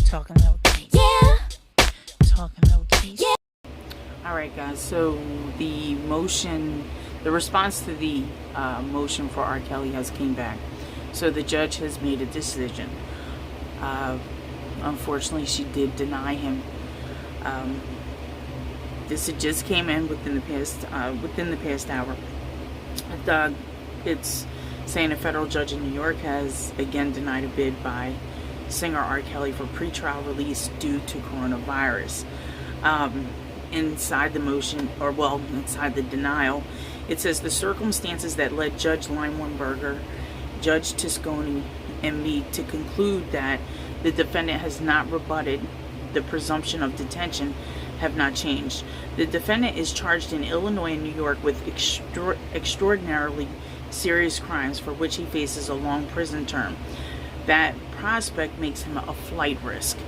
Talking loud keys. Yeah. Talking loud keys. Yeah. Alright guys, so the response to the motion for R. Kelly has came back. So the judge has made a decision. Unfortunately, she did deny him. This just came in within the past hour. It's saying a federal judge in New York has again denied a bid by singer R. Kelly for pretrial release due to coronavirus. Inside the motion, inside the denial, it says the circumstances that led Judge Leinweinberger, Judge Tisconi, and me to conclude that the defendant has not rebutted the presumption of detention have not changed. The defendant is charged in Illinois and New York with extraordinarily serious crimes for which he faces a long prison term. That prospect makes him a flight risk.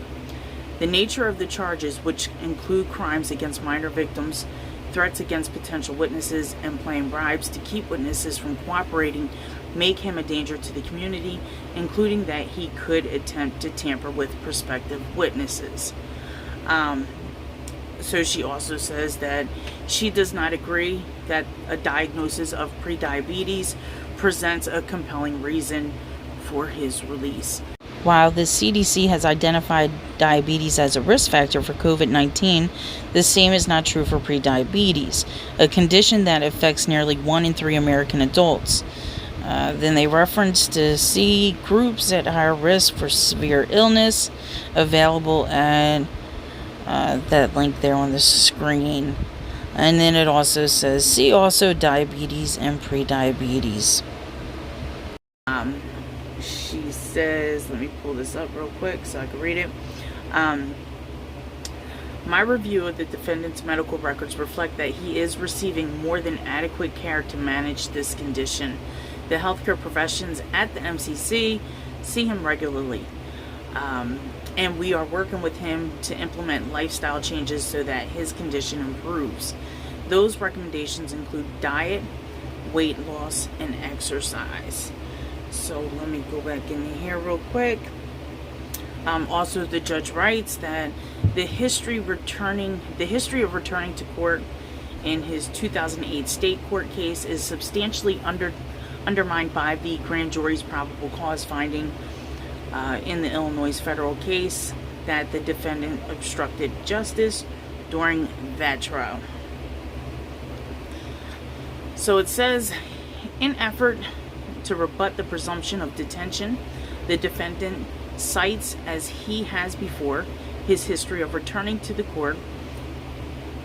The nature of the charges, which include crimes against minor victims, threats against potential witnesses, and paying bribes to keep witnesses from cooperating, make him a danger to the community, including that he could attempt to tamper with prospective witnesses. So she also says that she does not agree that a diagnosis of prediabetes presents a compelling reason for his release. While the CDC has identified diabetes as a risk factor for COVID-19, the same is not true for prediabetes, a condition that affects nearly 1 in 3 American adults. Then they reference to see groups at higher risk for severe illness, available at that link there on the screen. And then it also says, see also diabetes and prediabetes. She says, let me pull this up real quick so I can read it. My review of the defendant's medical records reflect that he is receiving more than adequate care to manage this condition. The healthcare professions at the MCC see him regularly. And we are working with him to implement lifestyle changes so that his condition improves. Those recommendations include diet, weight loss, and exercise. So let me go back in here real quick. Also, the judge writes that the history of returning to court in his 2008 state court case is substantially undermined by the grand jury's probable cause finding in the Illinois federal case that the defendant obstructed justice during that trial. So it says, in effort to rebut the presumption of detention, the defendant cites, as he has before, his history of returning to the court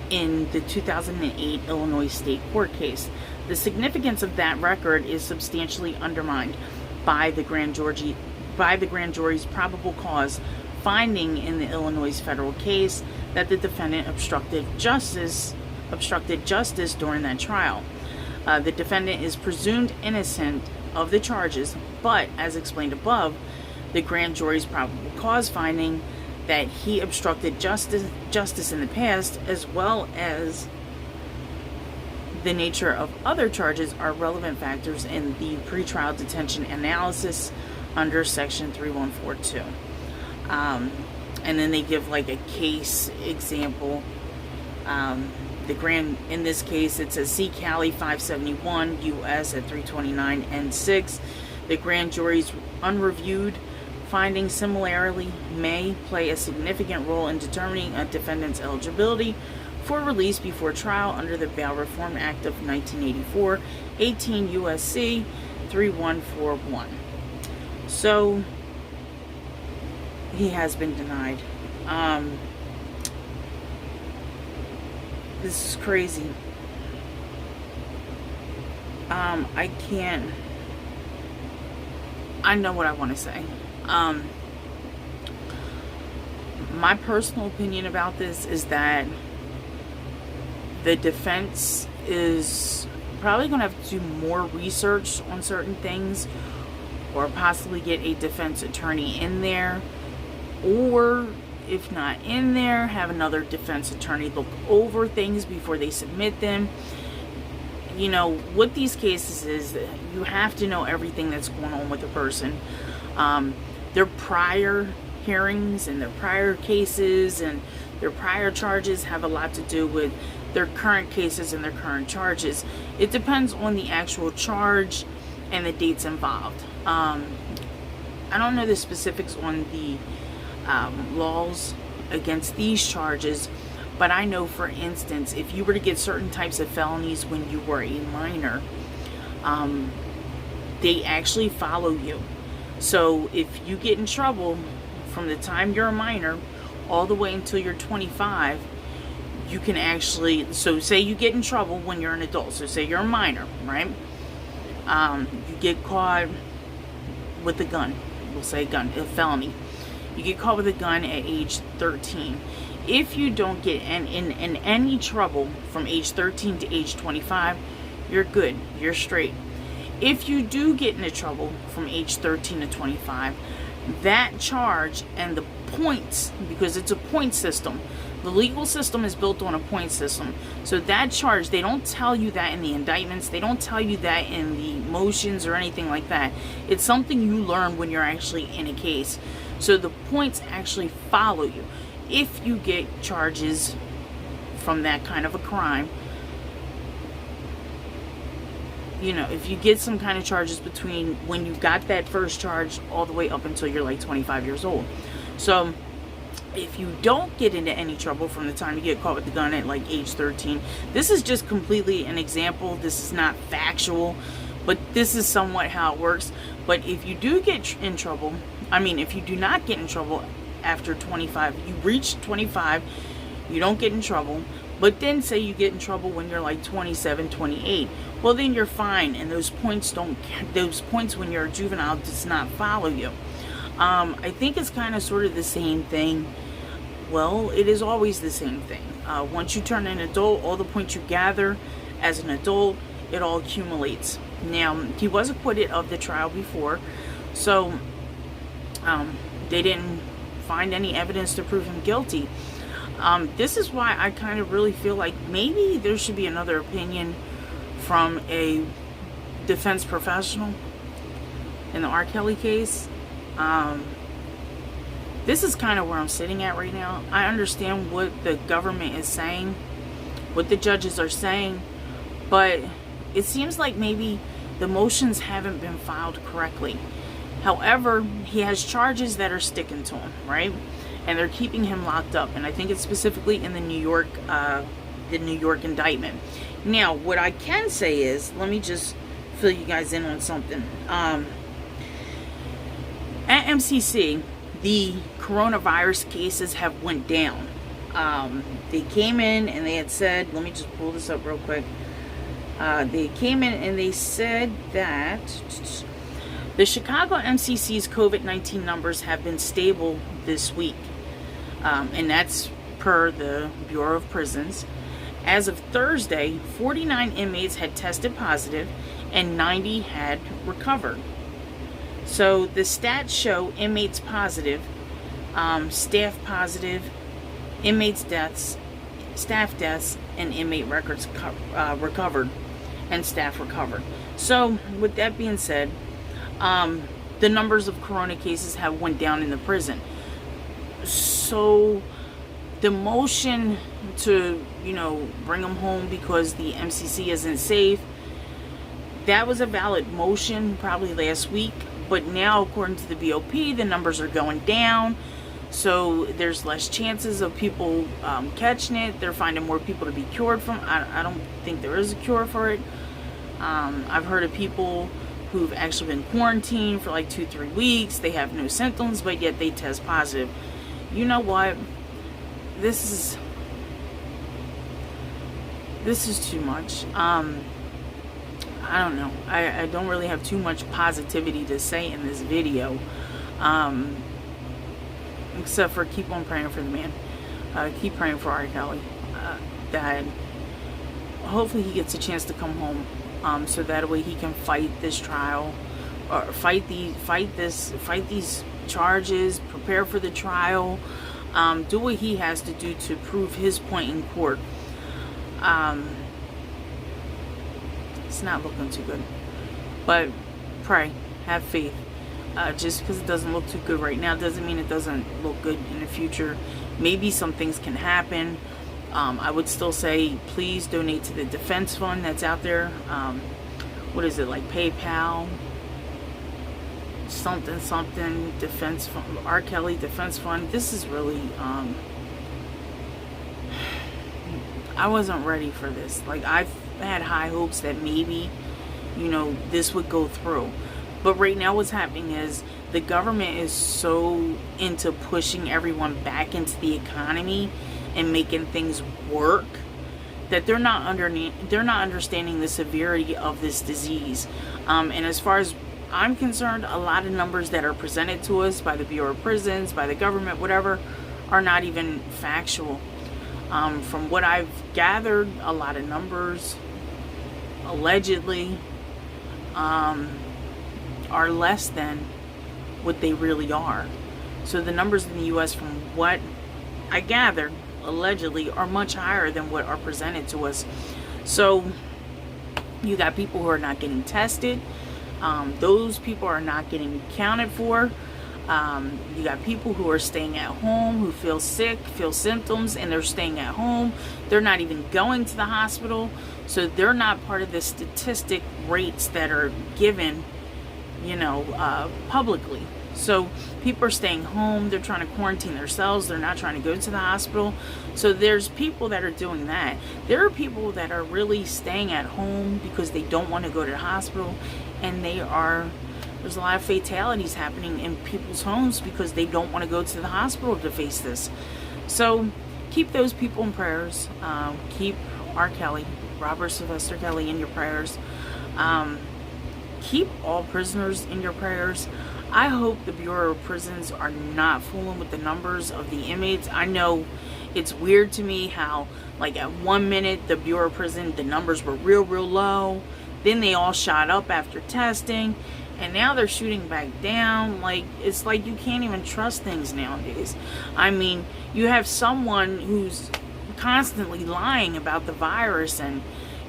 in the 2008 Illinois state court case. The significance of that record is substantially undermined by the grand jury's probable cause finding in the Illinois federal case that the defendant obstructed justice during that trial. The defendant is presumed innocent of the charges, but as explained above, the grand jury's probable cause finding that he obstructed justice in the past, as well as the nature of other charges, are relevant factors in the pretrial detention analysis under section 3142. And then they give like a case example. In this case, it says C. Cali 571 U.S. at 329 N6. The grand jury's unreviewed findings similarly may play a significant role in determining a defendant's eligibility for release before trial under the Bail Reform Act of 1984, 18 U.S.C. 3141. So he has been denied. This is crazy. I know what I want to say. My personal opinion about this is that the defense is probably going to have to do more research on certain things, or possibly get a defense attorney in there, or if not in there, have another defense attorney look over things before they submit them. You know, with these cases is you have to know everything that's going on with a person. Their prior hearings and their prior cases and their prior charges have a lot to do with their current cases and their current charges. It depends on the actual charge and the dates involved. I don't know the specifics on the laws against these charges, but I know, for instance, if you were to get certain types of felonies when you were a minor, they actually follow you. So if you get in trouble from the time you're a minor all the way until you're 25, you can actually, so say you get in trouble when you're an adult, so say you're a minor, right? You get caught with a gun, we'll say a felony. You get caught with a gun at age 13. If you don't get in any trouble from age 13 to age 25, you're good, you're straight. If you do get into trouble from age 13 to 25, that charge and the points, because it's a point system, the legal system is built on a point system. So that charge, they don't tell you that in the indictments, they don't tell you that in the motions or anything like that. It's something you learn when you're actually in a case. So the points actually follow you. If you get charges from that kind of a crime, you know, if you get some kind of charges between when you got that first charge all the way up until you're like 25 years old. So if you don't get into any trouble from the time you get caught with the gun at like age 13, this is just completely an example. This is not factual, but this is somewhat how it works. But if you do get in trouble, if you do not get in trouble after 25, you reach 25, you don't get in trouble, but then say you get in trouble when you're like 27, 28, well then you're fine, and those points when you're a juvenile does not follow you. I think it's kind of sort of the same thing. Well, it is always the same thing. Once you turn an adult, all the points you gather as an adult, it all accumulates. Now, he was acquitted of the trial before, so they didn't find any evidence to prove him guilty. This is why I kind of really feel like maybe there should be another opinion from a defense professional in the R. Kelly case. This is kind of where I'm sitting at right now. I understand what the government is saying, what the judges are saying, but it seems like maybe the motions haven't been filed correctly. However, he has charges that are sticking to him, right? And they're keeping him locked up. And I think it's specifically in the New York indictment. Now, what I can say is, let me just fill you guys in on something. At MCC, the coronavirus cases have went down. They came in and they had said, let me just pull this up real quick. They came in and they said that the Chicago MCC's COVID-19 numbers have been stable this week. And that's per the Bureau of Prisons. As of Thursday, 49 inmates had tested positive and 90 had recovered. So the stats show inmates positive, staff positive, inmates deaths, staff deaths, and inmate records recovered, and staff recovered. So with that being said, the numbers of corona cases have went down in the prison. So the motion to, bring them home because the MCC isn't safe, that was a valid motion probably last week. But now, according to the BOP, the numbers are going down. So there's less chances of people catching it. They're finding more people to be cured from. I don't think there is a cure for it. I've heard of people who've actually been quarantined for like 2-3 weeks. They have no symptoms, but yet they test positive. You know what? This is too much. I don't know. I don't really have too much positivity to say in this video. Except for keep on praying for the man. Keep praying for R. Kelly. That hopefully he gets a chance to come home. So that way he can fight this trial. Or fight these charges. Prepare for the trial. Do what he has to do to prove his point in court. It's not looking too good. But pray. Have faith. Just because it doesn't look too good right now doesn't mean it doesn't look good in the future. Maybe some things can happen. I would still say please donate to the defense fund that's out there. What is it, like PayPal? Something defense fund, R. Kelly defense fund. This is really I wasn't ready for this. Like, I've had high hopes that maybe, you know, this would go through. But right now what's happening is the government is so into pushing everyone back into the economy and making things work that they're not understanding the severity of this disease. And as far as I'm concerned, a lot of numbers that are presented to us by the Bureau of Prisons, by the government, whatever, are not even factual. From what I've gathered, a lot of numbers allegedly are less than what they really are. So the numbers in the US, from what I gathered, allegedly are much higher than what are presented to us. So you got people who are not getting tested. Those people are not getting accounted for. You got people who are staying at home, who feel sick, feel symptoms, and they're staying at home. They're not even going to the hospital. So they're not part of the statistic rates that are given, you know, publicly. So people are staying home. They're trying to quarantine themselves. They're not trying to go to the hospital. So there's people that are doing that. There are people that are really staying at home because they don't want to go to the hospital. And there's a lot of fatalities happening in people's homes because they don't want to go to the hospital to face this. So keep those people in prayers. Keep R. Kelly, Robert Sylvester Kelly, in your prayers. Keep all prisoners in your prayers. I hope the Bureau of Prisons are not fooling with the numbers of the inmates. I know it's weird to me how, like, at 1 minute the Bureau of Prison, the numbers were real low. Then they all shot up after testing. And now they're shooting back down. Like, it's like you can't even trust things nowadays. I mean, you have someone who's constantly lying about the virus and,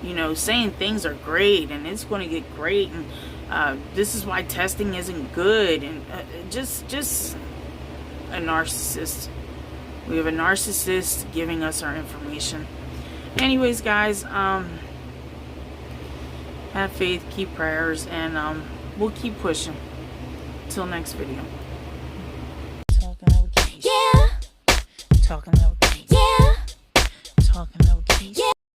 you know, saying things are great and it's going to get great and this is why testing isn't good, and just a narcissist. We have a narcissist giving us our information. Anyways, guys, have faith, keep prayers, and we'll keep pushing. Till next video. Talking Loud with Keish. Yeah. Talking Loud.